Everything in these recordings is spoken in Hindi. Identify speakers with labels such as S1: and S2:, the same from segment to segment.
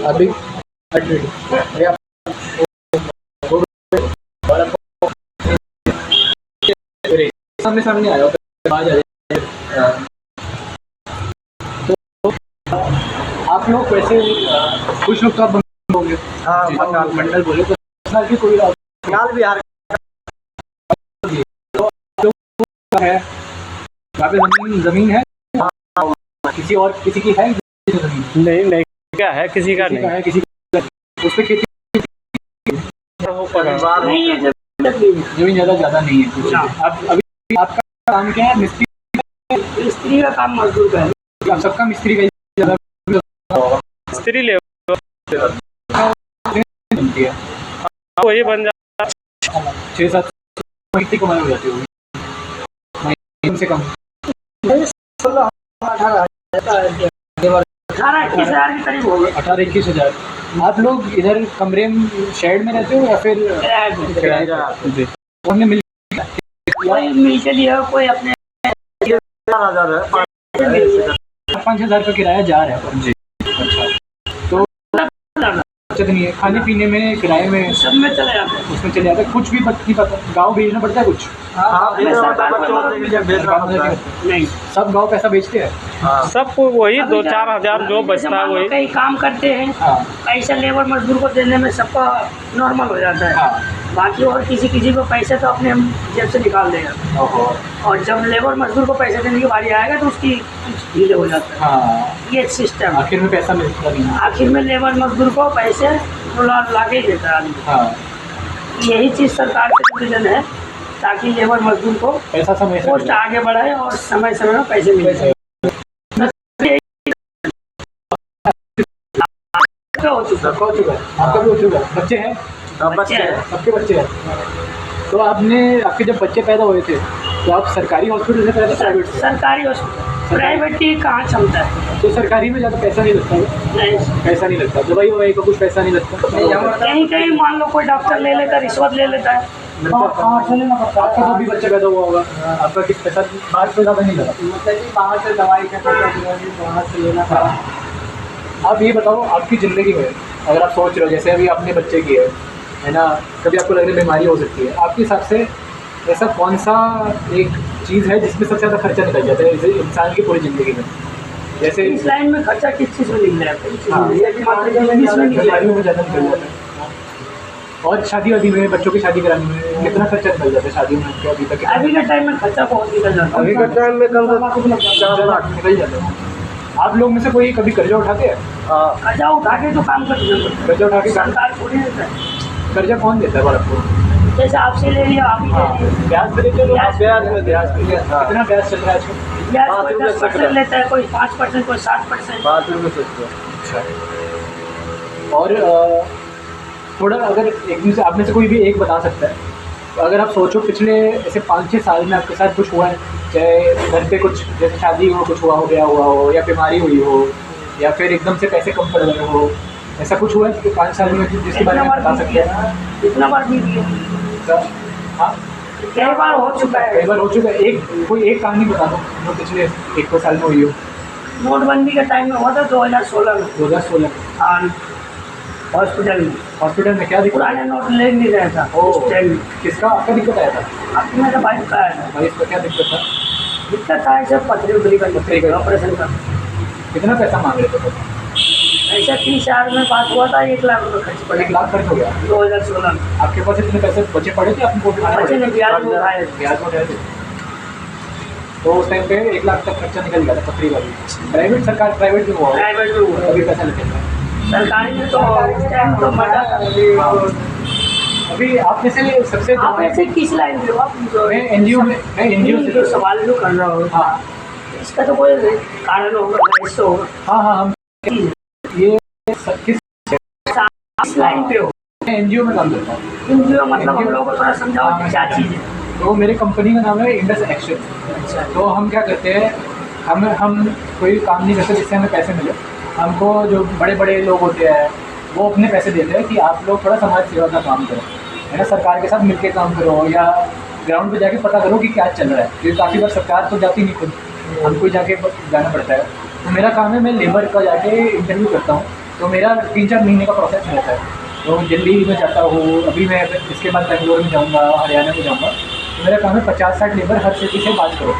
S1: अभी सामने सामने आया आवाज आ रही है। तो आप लोग वैसे कुछ लोग कब होंगे? हाँ, मंडल बोले तो साल की कोई फिलहाल बिहार है वहाँ पे जमीन है किसी और किसी की है जमीन?
S2: नहीं क्या है, किसी का नहीं
S1: है, किसी उस पे खेती
S2: नहीं है,
S1: जमीन ज़्यादा नहीं है। अब अभी आपका काम क्या है? मिस्त्री का काम, मजदूर का है। आप सबका मिस्त्री का ज़्यादा
S2: मिस्त्री ले
S1: बनती है,
S2: वही बन जाता
S1: 6-7 कितनी कमाई हो जाती होगी कम से कम?
S2: 18-21 हज़ार के करीब होगा।
S1: 18-21 हज़ार। आप लोग इधर कमरे में शेड में रहते हो या फिर किराए का? हमने मिल
S2: कोई मिल के लिया, कोई अपने
S1: 5,000 का किराया जा रहा है पर जी। अच्छा, तो बचत नहीं है खाने पीने में, किराए में,
S2: सब में चले जाते हैं,
S1: उसमें चले जाते हैं। कुछ भी नहीं पता, गाँव भेजना पड़ता है कुछ?
S2: नहीं,
S1: सब गाँव पैसा बेचते हैं।
S2: सबको वही 2-4 हज़ार जो बचता है वही।
S3: कहीं काम करते हैं, पैसा लेबर मजदूर को देने में सबका नॉर्मल हो जाता है। बाकी और किसी को पैसे तो अपने हम जेब से निकाल देगा, और जब लेबर मजदूर को पैसे देने की बारी आएगा तो उसकी ढीले हो जाता है। ये सिस्टम
S1: आखिर में पैसा मिलता नहीं है।
S3: आखिर में लेबर मजदूर को पैसे ला के ही देता है आदमी। यही चीज़ सरकार से निवेदन है ताकि लेबर मजदूर को
S1: पैसा समय से
S3: पोस्ट आगे बढ़ाए और समय समय में पैसे मिल जाए।
S1: हो चुका है, आपका भी हो चुका है। बच्चे हैं?
S3: बच्चे हैं,
S1: सबके बच्चे हैं। तो आपके जब बच्चे पैदा हुए थे तो आप सरकारी हॉस्पिटल से पैदा, प्राइवेट से?
S3: सरकारी हॉस्पिटल, प्राइवेट की कहाँ क्षमता है।
S1: तो सरकारी में ज़्यादा पैसा नहीं लगता है?
S3: नहीं,
S1: पैसा नहीं लगता, दवाई ववाई का कुछ पैसा नहीं लगता?
S3: कहीं मान लो कोई डॉक्टर ले लेता, रिश्वत ले लेता है।
S1: कहाँ से लेना पड़ता है? आपका भी बच्चा पैदा हुआ होगा, आपका किस पैसा बाहर से ज़्यादा नहीं लगा? मतलब कि बाहर से दवाई का बाहर से लेना पड़ा। आप ये बताओ, आपकी ज़िंदगी में अगर आप सोच रहे हो जैसे अभी अपने बच्चे की है ना, कभी आपको लग रही बीमारी हो सकती है, आपके हिसाब से ऐसा कौन सा एक चीज़ है जिसमें सबसे ज़्यादा खर्चा निकल जाता है इंसान की पूरी ज़िंदगी में? जैसे
S3: इस लाइन में खर्चा किस चीज़ में निकल जाता है?
S1: बीमारियों में ज़्यादा निकल जाता है। और शादी वादी में, बच्चों की शादी कराने में कितना खर्चा निकल जाता है शादी में? अभी तक
S3: अभी के टाइम में खर्चा बहुत निकल जाता है।
S1: अभी के टाइम में कम से कम 4 लाख निकल जाता है। आप लोग में से कोई कभी कर्जा उठाते हैं?
S3: कर्जा उठा के तो काम करते हैं।
S1: कर्जा उठा के
S3: सरकार थोड़ी देता है।
S1: कर्जा कौन देता है आपको?
S3: जैसे आपसे ले लिया, आप ही ले लिया।
S1: ब्याज पे देते हो? ब्याज कितना ब्याज चल रहा है आजकल?
S3: ब्याज कोई 10% लेता है, कोई 5%, कोई 60%।
S1: 5 रुपये। अच्छा, और थोड़ा अगर एक दिन से आप में से कोई भी एक बता सकता है, तो अगर आप सोचो पिछले ऐसे 5-6 साल में आपके साथ कुछ हुआ है, चाहे घर पे कुछ जैसे शादी हो, कुछ हुआ हो, या बीमारी हुई हो, या फिर एकदम से पैसे कम पड़ गए हो, ऐसा कुछ हुआ है कि 5 साल में जिसके बारे में बता सकते हैं?
S3: कितना बार बीत गया?
S1: हाँ,
S3: कई बार हो चुका है।
S1: कई बार हो चुका है। कोई एक कहानी बता दो जो पिछले 1-2 साल में हुई हो।
S3: नोटबंदी के टाइम में हुआ था 2016 में।
S1: 2016
S3: हाँ, हॉस्पिटल में
S1: क्या दिक्कत?
S3: पुराने नोट ले नहीं रहा था।
S1: किसका आपका दिक्कत आया था?
S3: अब मेरा भाई का आया था।
S1: भाई इसका क्या दिक्कत था?
S3: दिक्कत था ऐसे पथरी का ऑपरेशन का।
S1: कितना पैसा मांग रहे थे?
S3: ऐसा 30,000 में बात हुआ था, 1 लाख रुपये खर्च पड़े।
S1: 1 लाख खर्च हो गया
S3: 2016 में।
S1: आपके पास इतने पैसे बचे पड़े थे? आपको
S3: बचे नहीं, ब्याज में उठाए
S1: थे। तो उस टाइम पे 1 लाख तक खर्चा निकल गया था पथरी का भी। प्राइवेट
S3: में हुआ
S1: अभी पैसा लगेगा।
S3: सरकारी में तो उस टाइम तो मजा था।
S1: अभी आप में से सबसे
S3: आप ऐसे किस लाइन पे हो? आप
S1: मैं एनजीओ से
S3: जो सवाल जो कर रहा हूँ,
S1: हाँ,
S3: इसका तो कोई कारण होगा, रहस्य होगा।
S1: हाँ, हम ये किस
S3: लाइन पे हो?
S1: एनजीओ में काम करता हूँ।
S3: एनजीओ मतलब हम लोगों को थोड़ा समझाओ क्या चीज़ है।
S1: तो मेरी कंपनी का नाम है इंडस एक्शन। तो हम क्या करते हैं, हम कोई काम नहीं करते जिससे हमें पैसे मिले। हमको जो बड़े बड़े लोग होते हैं वो अपने पैसे देते हैं कि आप लोग थोड़ा समाज सेवा का काम करो, है ना, सरकार के साथ मिलकर काम करो या ग्राउंड पे जाके पता करो कि क्या चल रहा है, क्योंकि काफ़ी बार सरकार तो जाती नहीं, खुद हमको जाके जाना पड़ता है। तो मेरा काम है, मैं लेबर का जाके इंटरव्यू करता हूँ। तो मेरा 3-4 महीने का प्रोसेस रहता है। तो दिल्ली में जाता हूँ, अभी मैं इसके बाद बेंगलोर में जाऊँगा, हरियाणा में जाऊँगा। तो मेरा काम है 50-60 लेबर हर सिटी से बात करो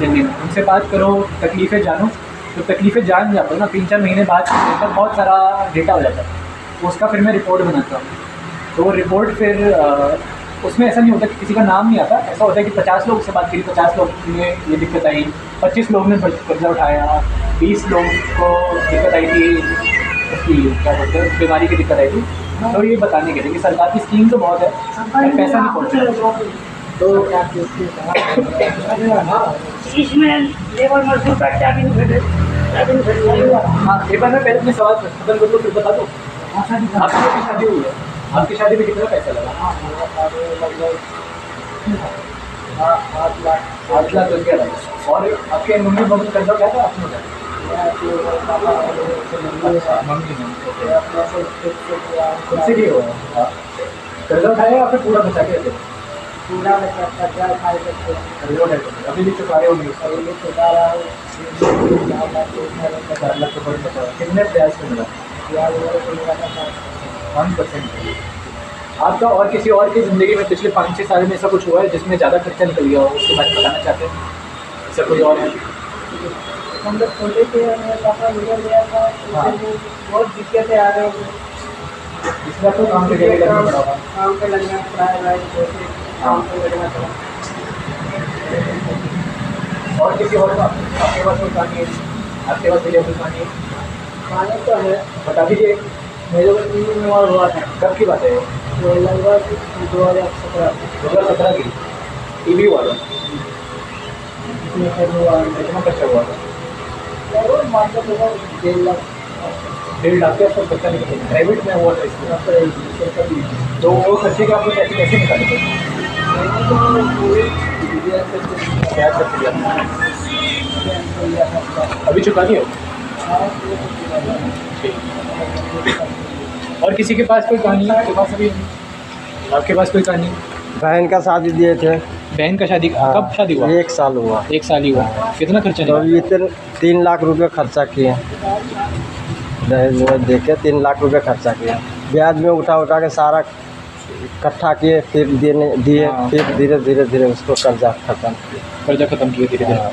S1: दिल्ली में, उनसे बात करो, तकलीफ़ें जानो। तो तकलीफ़ें जान जाता हूँ ना, 3-4 महीने बाद तो बहुत सारा डेटा हो जाता है। तो उसका फिर मैं रिपोर्ट बनाता हूँ। तो वो रिपोर्ट फिर उसमें ऐसा नहीं होता कि किसी का नाम नहीं आता, ऐसा होता है कि 50 लोग से बात करी, 50 लोग में ये दिक्कत आई, 25 लोग ने कर्जा उठाया, 20 लोग को दिक्कत आई थी, उसकी क्या बोलते हैं, बीमारी की दिक्कत आई थी। तो ये बताने के लिए कि सरकार की स्कीम तो बहुत है, पर पैसा नहीं पहुँचा। तो
S3: इसमें लेबर मजदूर का क्या बेनिफिट है?
S1: हाँ, एक बार मैं पहले अपने सवाल खत्म कर दूँ फिर बता दो। आपकी शादी हुई है, आपकी शादी में कितना पैसा लगा? 8 लाख रुपया लगा। और आपके मम्मी पापा कर्जा क्या था आपने? खुद से हुआ कर्जा उठाया या फिर पूरा बचा के?
S3: पूरा कर्जा उठाए
S1: अभी भी चुका रहे होंगे? 4 लाख रुपये बचा। कितने ब्याज पे मिला? 1%। आपका और किसी और की ज़िंदगी में पिछले 5-6 साल में ऐसा कुछ हुआ है जिसमें ज़्यादा खर्चा निकल गया हो, उसके बारे में बताना चाहते हैं? ऐसा कोई और है?
S3: हम लोग छोटे थे, मेरा पापा गुजर गया था, बहुत दिक्कतें आ रही हैं।
S1: इसलिए आपको काम पे लगना पड़ा होगा।
S3: काम पे लगना पड़ा है, काम पे लगना पड़ा।
S1: और किसी और का आपके पास कोई कहानी है? आपके पास कोई कहानी है?
S3: खाने तो है,
S1: बता दीजिए।
S3: मेरे को 3 दिन और हुआ था।
S1: कब की बात है?
S3: तो लगभग 2017
S1: की टीवी हुआ था।
S3: में हुआ।
S1: कितना खर्चा हुआ था?
S3: लगभग मार्केट होगा 1.5 लाख।
S1: 1.5 लाख के आसपास खर्चा निकल गया। प्राइवेट में हुआ था इसमें। तो वो खर्चे के आपको कैसे निकाले थे? ब्याज कर दिया, अभी चुका दिया? और किसी के पास कोई कहानी है? आपके पास अभी? आपके पास कोई कहानी?
S4: बहन का शादी दिए थे।
S1: बहन का शादी कब शादी हुआ?
S4: 1 साल हुआ।
S1: 1 साल ही हुआ। कितना खर्चा
S4: तो
S1: निकला?
S4: इतने 3 लाख रुपए खर्चा किए, दहेज में दे के 3 लाख रुपए खर्चा किया। ब्याज में उठा के सारा इकट्ठा किए, फिर दिए।
S1: हाँ।
S4: फिर धीरे उसको कर्जा खत्म किया।
S1: कर्जा खत्म किया धीरे धीरे।
S4: हाँ।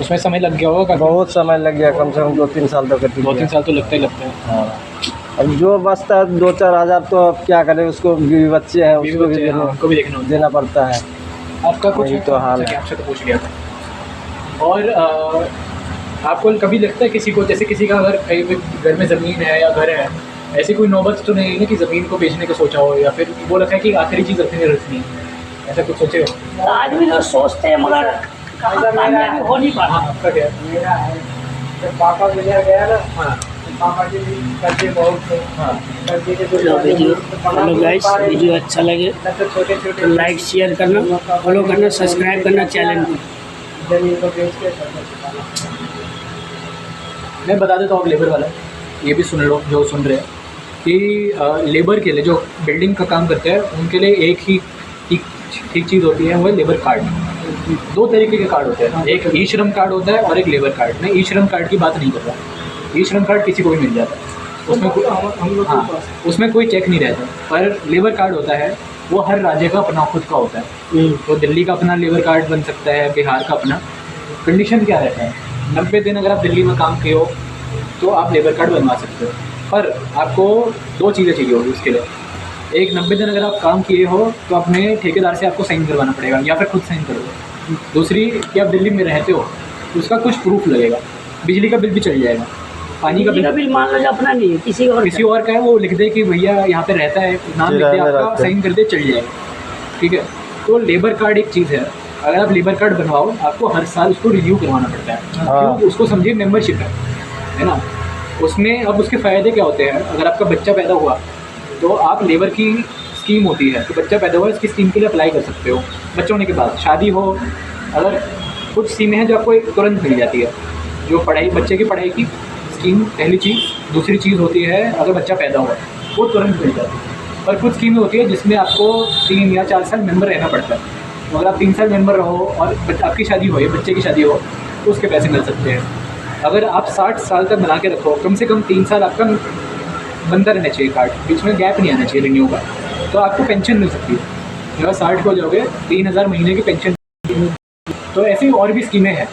S1: उसमें समय लग गया होगा?
S4: बहुत समय लग गया, कम से कम 2-3 साल तक।
S1: 2-3 साल तो लगते ही लगते हैं।
S4: हाँ। अब जो बचता है 2-4 हज़ार, तो अब क्या करें, उसको बीवी बच्चे हैं, उसको भी
S1: उनको भी देखना होता
S4: देना पड़ता है।
S1: है। आपका कुछ
S4: यही तो हाल है।
S1: आपसे तो पूछ लिया था। और आपको कभी लगता है किसी को, जैसे किसी का अगर कहीं घर में ज़मीन है या घर है, ऐसी कोई नौबत तो नहीं है ना कि ज़मीन को बेचने का सोचा हो, या फिर वो लगता है कि आखिरी चीज़ रखनी है, ऐसा कुछ सोचे हो?
S3: आदमी तो सोचते हैं मगर कामयाबी हो नहीं पाता।
S1: आपका क्या है?
S3: मेरा है, जब पापा गुजर गया ना,
S1: हाँ
S3: पापा जी भी कर्जे बहुत थे।
S1: हाँ।
S3: कर्जे के
S2: हेलो गाइस, वीडियो अच्छा लगे
S3: छोटे छोटे
S2: तो लाइक शेयर करना, फॉलो करना, सब्सक्राइब करना चैनल को।
S3: जमीन को बेच के कर्जा चुकाना।
S1: मैं बता देता हूँ लेबर वाला, ये भी सुन लो जो सुन रहे हैं, कि लेबर के लिए जो बिल्डिंग का काम करते हैं उनके लिए एक ही ठीक चीज़ होती है, वो है लेबर कार्ड। 2 तरीके के कार्ड होते हैं, एक ई श्रम कार्ड होता है और एक लेबर कार्ड। मैं ई श्रम कार्ड की बात नहीं कर रहा। ई श्रम कार्ड किसी को भी मिल जाता है, उसमें कोई चेक नहीं रहता। पर लेबर कार्ड होता है वो हर राज्य का अपना खुद का होता है। तो दिल्ली का अपना लेबर कार्ड बन सकता है, बिहार का अपना। कंडीशन क्या रहता है, 90 दिन अगर आप दिल्ली में काम किए हो तो आप लेबर कार्ड बनवा सकते हो, पर आपको 2 चीज़ें चाहिए होगी उसके लिए। एक, 90 दिन अगर आप काम किए हो तो अपने ठेकेदार से आपको साइन करवाना पड़ेगा या फिर खुद साइन करोगे। दूसरी कि आप दिल्ली में रहते हो तो उसका कुछ प्रूफ लगेगा। बिजली का बिल भी चल जाएगा, पानी का बिल
S3: मान लो अपना नहीं है, किसी और
S1: का है, वो लिख दे कि भैया यहाँ पे रहता है, नाम लिख दे आपका, साइन कर दे, चल जाएगा। ठीक है। तो लेबर कार्ड एक चीज़ है, अगर आप लेबर कार्ड बनवाओ आपको हर साल उसको रिन्यू करवाना पड़ता है। क्यों? उसको समझिए मेंबरशिप है ना। उसमें अब उसके फ़ायदे क्या होते हैं, अगर आपका बच्चा पैदा हुआ तो आप लेबर की स्कीम होती है, तो बच्चा पैदा हुआ इसकी स्कीम के लिए अप्लाई कर सकते हो। बच्चे होने के बाद शादी हो, अगर कुछ स्कीमें हैं जो आपको एक तुरंत मिल जाती है, जो पढ़ाई बच्चे की पढ़ाई की स्कीम पहली चीज़। दूसरी चीज़ होती है अगर बच्चा पैदा हुआ वो तुरंत मिल जाती है। और कुछ स्कीमें होती है जिसमें आपको 3 या 4 साल मेंबर रहना पड़ता है। तो अगर आप 3 साल मेंबर रहो और आपकी शादी हो या बच्चे की शादी हो तो उसके पैसे मिल सकते हैं। अगर आप 60 साल तक बना के रखो, कम से कम 3 साल आपका बनता रहना चाहिए कार्ड, बीच में गैप नहीं आना चाहिए रिन्यू का, तो आपको पेंशन मिल सकती है। जब 60 को जाओगे 3000 महीने की पेंशन। तो ऐसी और भी स्कीमें हैं,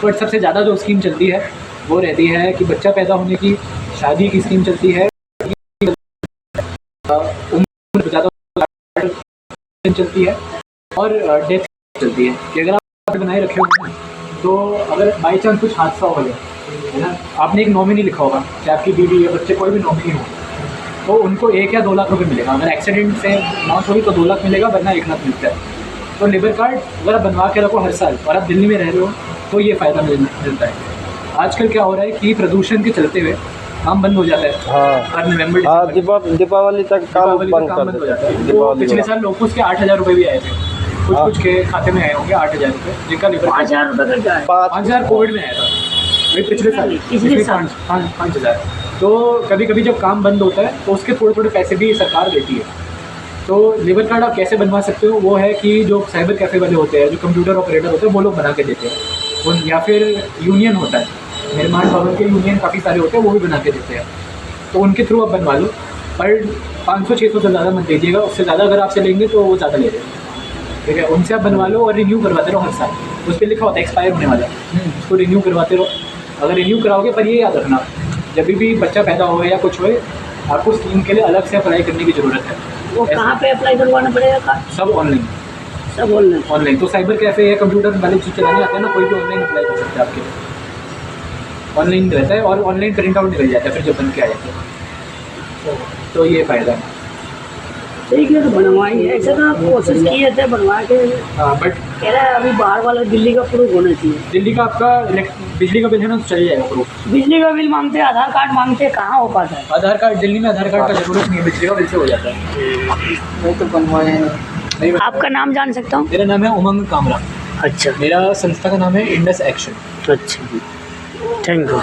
S1: बट सबसे ज़्यादा जो स्कीम चलती है वो रहती है कि बच्चा पैदा होने की, शादी की स्कीम चलती है, उम्र ज़्यादा चलती है, और डेथ चलती है कि अगर आप बनाए रखे हो तो अगर बाई चांस कुछ हादसा हो गया है ना, आपने एक नॉमिनी लिखा होगा, चाहे आपकी बीवी या बच्चे कोई भी नॉमिनी हो, तो उनको 1 या 2 लाख रुपए मिलेगा। अगर एक्सीडेंट से मौत हुई तो 2 लाख मिलेगा, वरना 1 लाख मिलता है। तो लेबर कार्ड अगर आप बनवा के रखो हर साल और आप दिल्ली में रह रहे हो तो ये फ़ायदा मिलता है। आजकल क्या हो रहा है कि प्रदूषण के चलते हुए काम बंद हो जाता है।
S4: हाँ
S1: हर नवंबर
S4: हाँ, दीपावली तक काम बंद कर
S1: हो जाता है।
S4: देते।
S1: तो पिछले साल लोगों के 8000 रुपये भी आए थे, कुछ के खाते में आए होंगे 8000 रुपये, जिनका लेबर
S3: 5000 रुपये का क्या है?
S1: 5000 कोविड में आया था वही पिछले साल,
S3: पिछले साल
S1: 5000। तो कभी कभी जब काम बंद होता है तो उसके थोड़े थोड़े पैसे भी सरकार देती है। तो लेबर कार्ड आप कैसे बनवा सकते हो, वो है कि जो साइबर कैफ़े वाले होते हैं, जो कंप्यूटर ऑपरेटर होते हैं, वो लोग बना के देते हैं। वो या फिर यूनियन होता है, निर्माण भवन के यूनियन काफ़ी सारे होते हैं, वो भी बना के देते हैं। तो उनके थ्रू आप बनवा लो, पर 500-600 से ज़्यादा मत दीजिएगा, उससे ज़्यादा अगर आपसे लेंगे तो वो ज़्यादा ले लेंगे। ठीक है, उनसे आप बनवा लो और रिन्यू करवाते रहो हर साल। उस पर लिखा होता है एक्सपायर होने वाला, उसको रिन्यू करवाते रहो। अगर रिन्यू कराओगे, पर ये याद रखना, जब भी बच्चा पैदा हो या कुछ हो, आपको स्कीम के लिए अलग से अप्लाई करने की ज़रूरत है।
S3: वो कहाँ पे अप्लाई करवाना पड़ेगा का?
S1: सब ऑनलाइन,
S3: सब ऑनलाइन।
S1: ऑनलाइन। तो साइबर कैफ़े या कंप्यूटर वाले चीज़ चलाने आते हैं ना, कोई भी ऑनलाइन अप्लाई कर सकता है आपके लिए। ऑनलाइन रहता है और ऑनलाइन प्रिंट आउट निकल जाता है फिर जब बन के आ जाता है। तो ये फ़ायदा है।
S3: ठीक है, तो बनवाएंगे। ऐसे तो आप कोशिश किए थे बनवा के,
S1: हाँ, बट
S3: कह रहा है अभी बाहर वाला दिल्ली का प्रूफ होना चाहिए।
S1: दिल्ली का आपका बिजली का बिल है ना, तो चल जाएगा प्रूफ।
S3: बिजली का बिल मांगते हैं, आधार कार्ड मांगते हैं, कहाँ हो पाता है?
S1: आधार कार्ड दिल्ली में आधार कार्ड का जरूरत नहीं है, बिजली का बिल से हो जाता है।
S4: नहीं तो बनवाए
S1: नहीं,
S3: आपका नाम जान सकता हूँ?
S1: मेरा नाम है उमंग कामरा।
S3: अच्छा
S1: मेरा संस्था का नाम है इंडस एक्शन।
S3: अच्छा, थैंक यू।